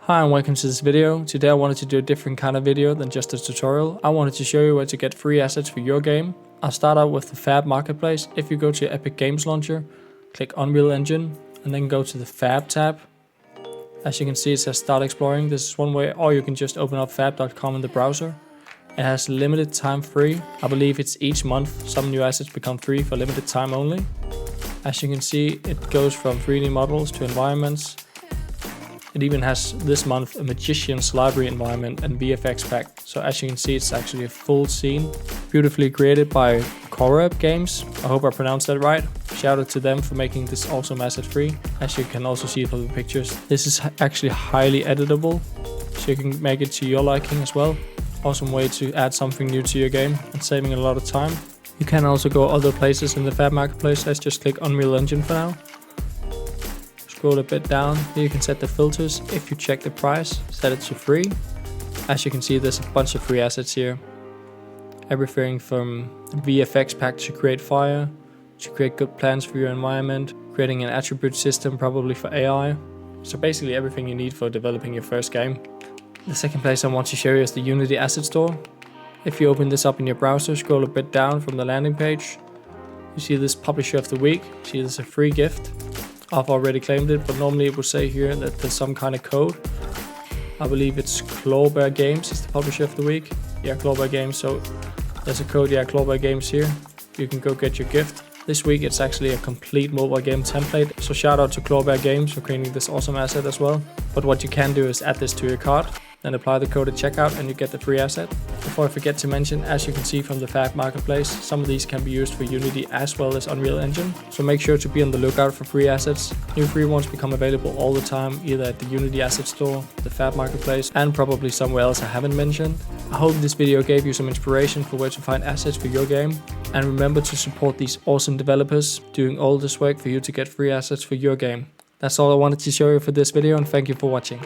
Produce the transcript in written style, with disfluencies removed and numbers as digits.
Hi and welcome to this video. Today I wanted to do a different kind of video than just a tutorial. I wanted to show you where to get free assets for your game. I'll start out with the Fab Marketplace. If you go to Epic Games Launcher, click Unreal Engine and then go to the Fab tab. As you can see, it says start exploring. This is one way, or you can just open up fab.com in the browser. It has limited time free. I believe it's each month some new assets become free for limited time only. As you can see, it goes from 3D models to environments. It even has this month a Magician's Library environment and VFX pack. So as you can see, it's actually a full scene, beautifully created by Coreb games. I hope I pronounced that right. Shout out to them for making this awesome asset free. As you can also see from the pictures, this is actually highly editable, so you can make it to your liking as well. Awesome way to add something new to your game and saving a lot of time. You can also go other places in the Fab Marketplace. Let's just click Unreal Engine for now. Scroll a bit down, here you can set the filters. If you check the price, set it to free. As you can see, there's a bunch of free assets here. Everything from VFX pack to create fire, to create good plans for your environment, creating an attribute system probably for AI. So basically everything you need for developing your first game. The second place I want to show you is the Unity Asset Store. If you open this up in your browser, scroll a bit down from the landing page, you see this Publisher of the Week. See, there's a free gift. I've already claimed it, but normally it would say here that there's some kind of code. I believe it's Clawbear Games is the Publisher of the Week. Yeah, Clawbear Games. So there's a code, yeah, Clawbear Games here. You can go get your gift. This week it's actually a complete mobile game template. So shout out to Clawbear Games for creating this awesome asset as well. But what you can do is add this to your cart, then apply the code at checkout and you get the free asset. Before I forget to mention, as you can see from the Fab Marketplace, some of these can be used for Unity as well as Unreal Engine. So make sure to be on the lookout for free assets. New free ones become available all the time, either at the Unity Asset Store, the Fab Marketplace, and probably somewhere else I haven't mentioned. I hope this video gave you some inspiration for where to find assets for your game. And remember to support these awesome developers doing all this work for you to get free assets for your game. That's all I wanted to show you for this video, and thank you for watching.